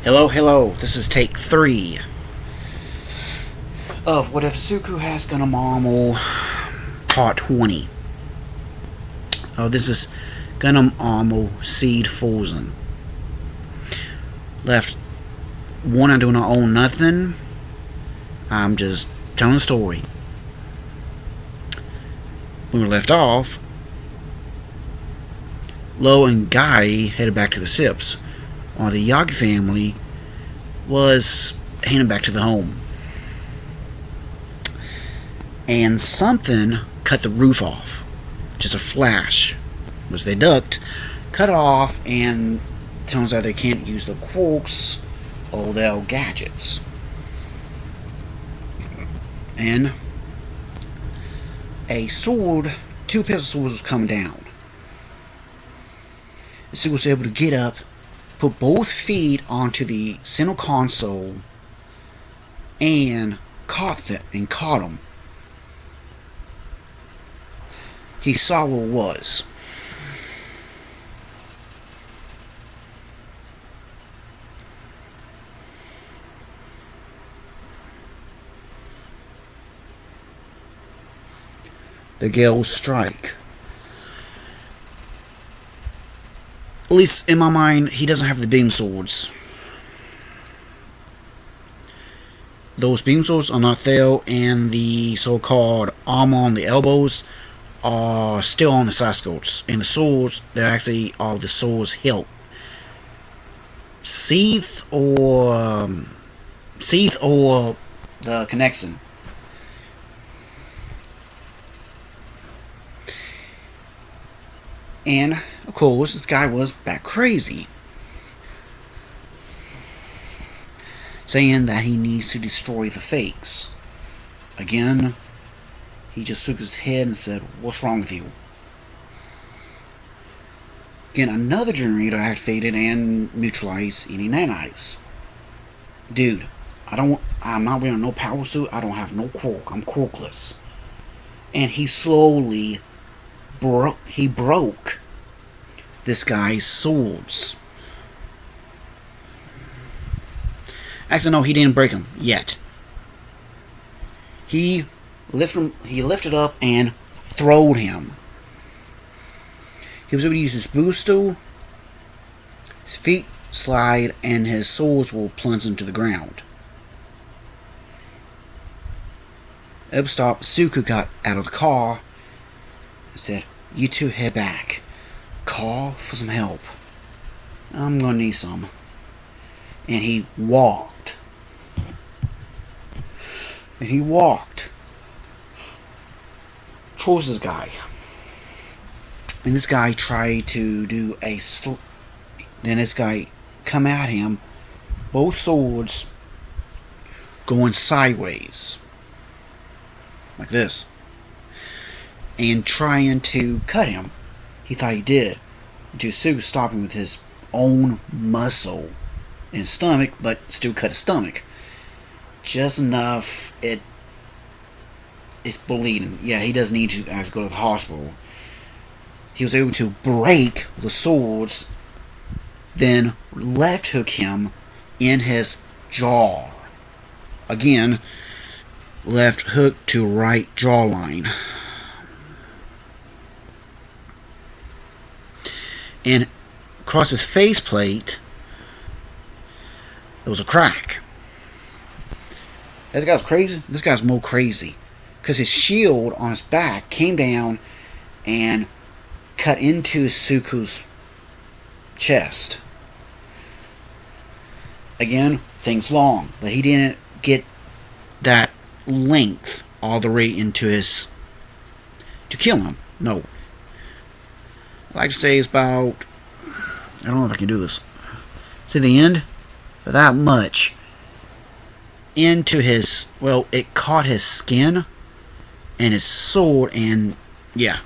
Hello, hello. This is take 3 of What If Izuku Has Gundam Armor Part 20. This is Gundam Armor Seed Frozen. Left one I do not own nothing. I'm just telling a story. When we left off, Lo and Guy headed back to the ships, while the Yagi family was heading back to the home. And something cut the roof off. Just a flash. Which they ducked, cut off, and turns out they can't use the quarks or their gadgets. And a sword, 2 pistol swords was coming down. Izuku was able to get up, put both feet onto the center console, and caught him. He saw what it was. The Gale Strike. At least in my mind, he doesn't have the beam swords. Those beam swords are not there, and the so-called armor on the elbows are still on the side skirts. And the swords, they're actually all the swords hilt. Sheath or the connection. And, of course, this guy was back crazy, saying that he needs to destroy the fakes. Again, he just shook his head and said, "What's wrong with you?" Again, another generator activated and neutralized any nanites. Dude, I'm not wearing no power suit, I don't have no quark, I'm quarkless. And he slowly broke this guy's swords. Actually, no, he didn't break them yet. He lifted up and throwed him. He was able to use his booster, his feet slide, and his swords will plunge into the ground. Stop. Izuku got out of the car and said, "You two head back. Call for some help. I'm gonna need some." And he walked. Towards this guy. And this guy tried to do then this guy come at him, both swords going sideways. Like this. And trying to cut him. He thought he did. Until Izuku stopped him with his own muscle in his stomach, but still cut his stomach. Just enough it's bleeding. Yeah, he does need to actually go to the hospital. He was able to break the swords, then left hook him in his jaw. Again, left hook to right jawline. And across his faceplate, there was a crack. This guy's crazy. This guy's more crazy. Because his shield on his back came down and cut into Izuku's chest. Again, things long. But he didn't get that length all the way into to kill him. No. I like to say it's about, I don't know if I can do this. See the end? But that much into his, well, it caught his skin and his sword, and yeah.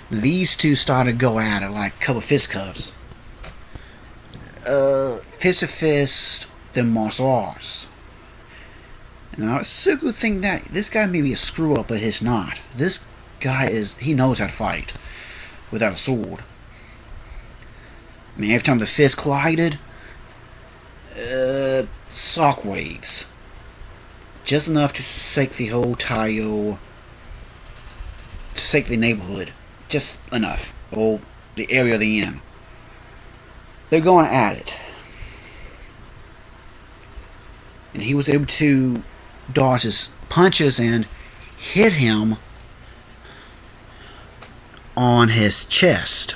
These two started to go at it like a couple of fistcuffs. Fist to fist, then martial arts. Now, Izuku think that this guy may be a screw up, but he's not. This guy he knows how to fight without a sword. I mean, every time the fist collided, shockwaves. Just enough to shake the whole tile, to shake the neighborhood. Just enough. Or the area they're in. They're going at it. And he was able to dodge his punches and hit him on his chest.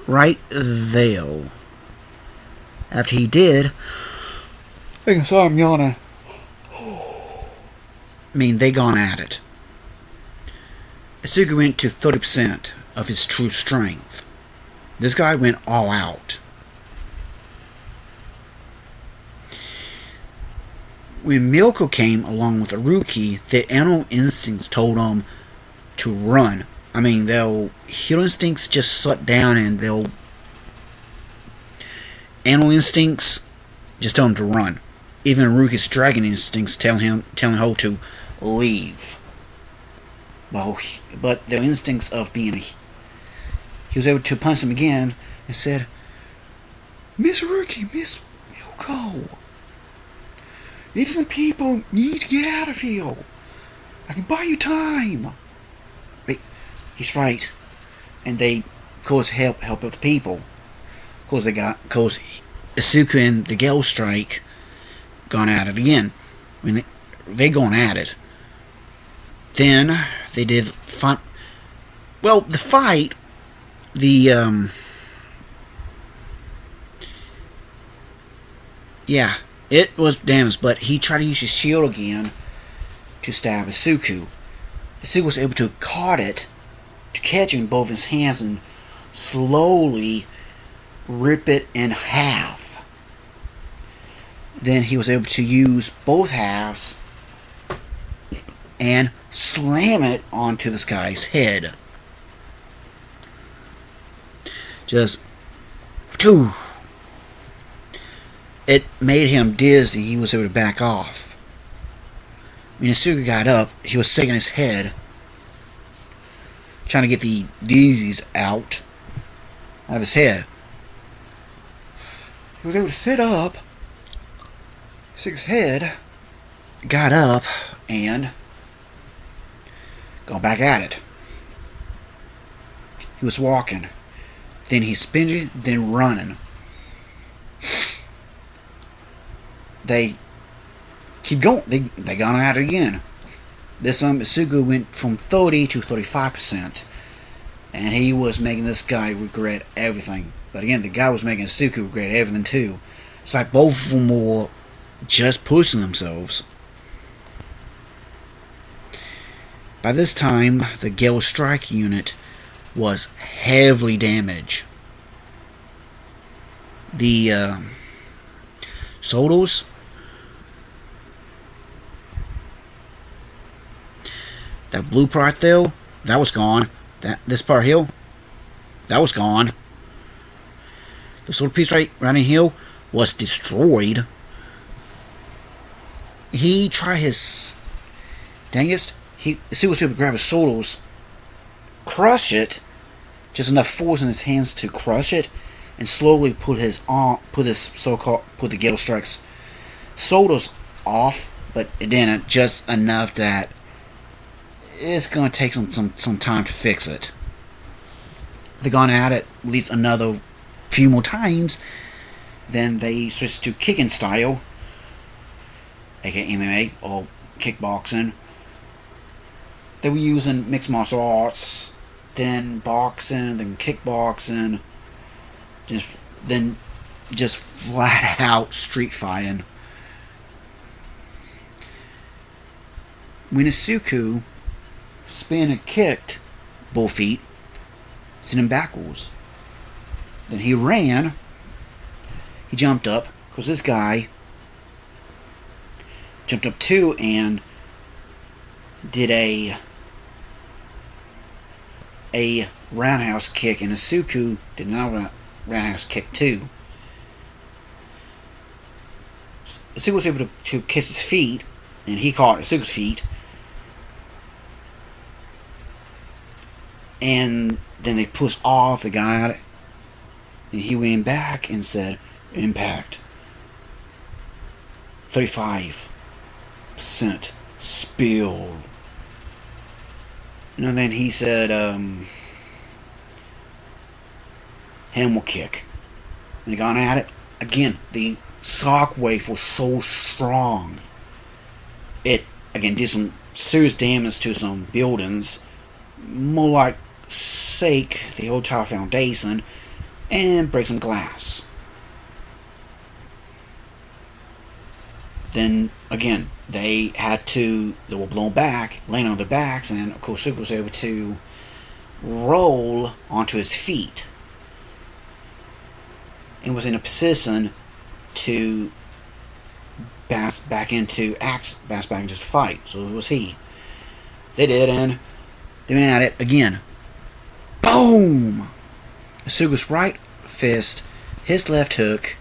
Right there. After he did, I'm sorry, I'm yawning. They gone at it. Izuku went to 30% of his true strength. This guy went all out. When Milko came along with Aruki, their animal instincts told them to run. Their human instincts just shut down, and their animal instincts just tell him to run. Even Aruki's dragon instincts telling him to leave. But their instincts of being he was able to punch him again and said, "Miss Aruki, Miss Milko, innocent people need to get out of here. I can buy you time." He's right. And they, of course, help out the people. Of course, Izuku and the Gale Strike gone at it again. They going at it. Then they did fun. Well, the fight, it was damaged, but he tried to use his shield again to stab Izuku. Izuku was able to catch it in both his hands and slowly rip it in half. Then he was able to use both halves and slam it onto this guy's head. Just, phew. It made him dizzy. He was able to back off. When Izuku got up, he was shaking his head, trying to get the dizzies out of his head. He was able to sit up, shake his head, got up, and go back at it. He was walking, then he spinning, then running. They keep going. They gone at it again. This Izuku went from 30 to 35%. And he was making this guy regret everything. But again, the guy was making Izuku regret everything too. It's like both of them were just pushing themselves. By this time, the Gale Strike unit was heavily damaged. The soldiers, that blue part there, that was gone. This part here, that was gone. This little piece right in here was destroyed. He tried his dangest. He was able to grab his soldiers, crush it, just enough force in his hands to crush it, and slowly put the Gale Strike's soldiers off, but it didn't. Just enough that it's going to take some time to fix it. They're gone at it at least another few more times. Then they switched to kicking style, aka MMA or kickboxing. They were using mixed martial arts, then boxing, then kickboxing, just flat out street fighting. When Izuku spin and kicked both feet, sent him backwards. Then he ran. He jumped up, because this guy jumped up too and did a roundhouse kick, and Izuku did another roundhouse kick too. Izuku was able to kiss his feet, and he caught Izuku's feet. And then they pushed off, they got at it. And he went back and said, impact 35% spill. And then he said, hammer kick. And they got at it. Again, the shock wave was so strong. It, again, did some serious damage to some buildings. More like shake the old tower foundation and break some glass. Then, again, they were blown back, laying on their backs, and of course, Super was able to roll onto his feet and was in a position to bounce back into the fight. So it was he. They did, and they went at it again. Boom! Izuku's right fist, his left hook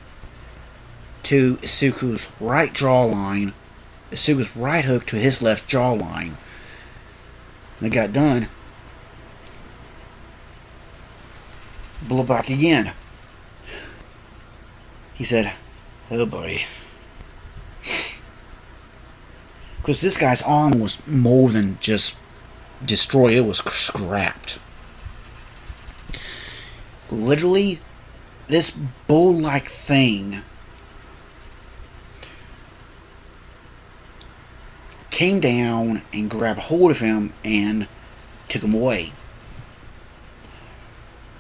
to Izuku's right jawline, Izuku's right hook to his left jawline. They got done. Blow back again. He said, oh boy. Because this guy's arm was more than just destroyed, it was scrapped. Literally, this bull-like thing came down and grabbed hold of him and took him away.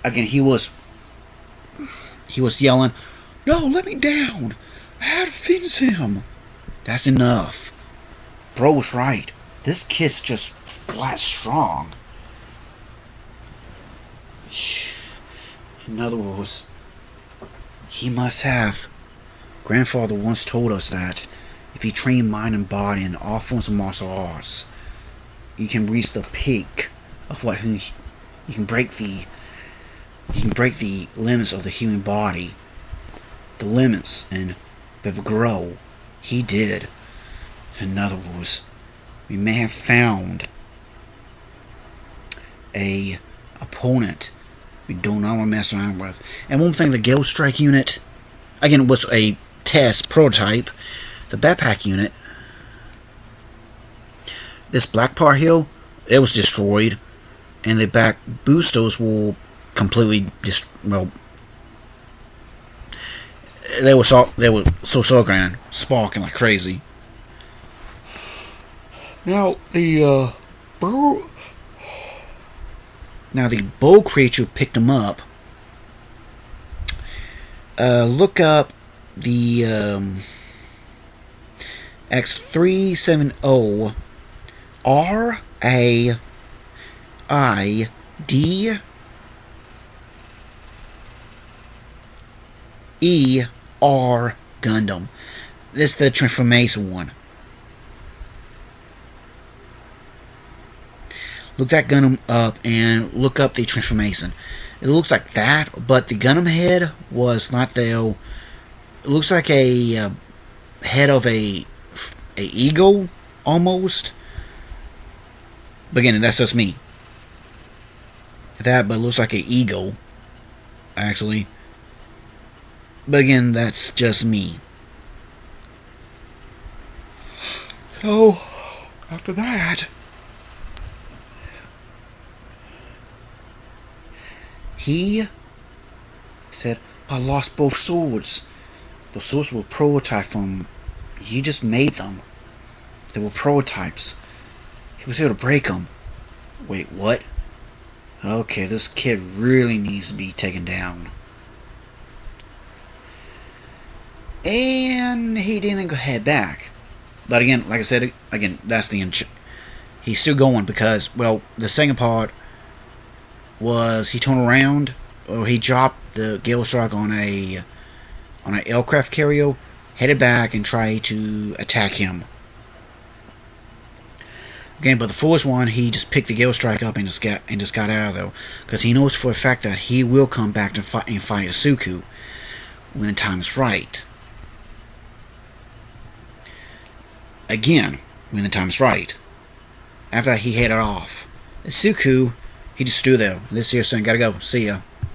Again, he was yelling, no, let me down. I had to finish him. That's enough. Bro was right. This kid's just flat strong. In other words, he must have. Grandfather once told us that if you train mind and body in all forms of martial arts, you can reach the peak of what you can break the limits of the human body. The limits, and be able to grow. He did. In other words, we may have found a opponent we do not want to mess around with. And one thing, the Gale Strike unit, again, was a test prototype. The backpack unit, this black part here, it was destroyed, and the back boosters were completely they were so grand, sparking like crazy. Now the bow creature picked them up. Look up the X370 RAID Gundam. This is the transformation one. Look that Gundam up and look up the transformation. It looks like that, but the Gundam head was not there. It looks like a head of a eagle almost. But again, that's just me. But it looks like an eagle, actually. But again, that's just me. So, after that, he said, I lost both swords. The swords were prototype from... You just made them. They were prototypes. He was able to break them. Wait, what? Okay, this kid really needs to be taken down. And he didn't head back. But again, like I said, that's the he's still going because, well, the second part was he turned around, or he dropped the Gale Strike on an aircraft carrier, headed back and tried to attack him. Again, but the first one, he just picked the Gale Strike up and just got out of there, because he knows for a fact that he will come back to fight Izuku when the time is right. Again, when the time is right. After that, he headed off. Izuku, he just stood there. This here son, gotta go. See ya.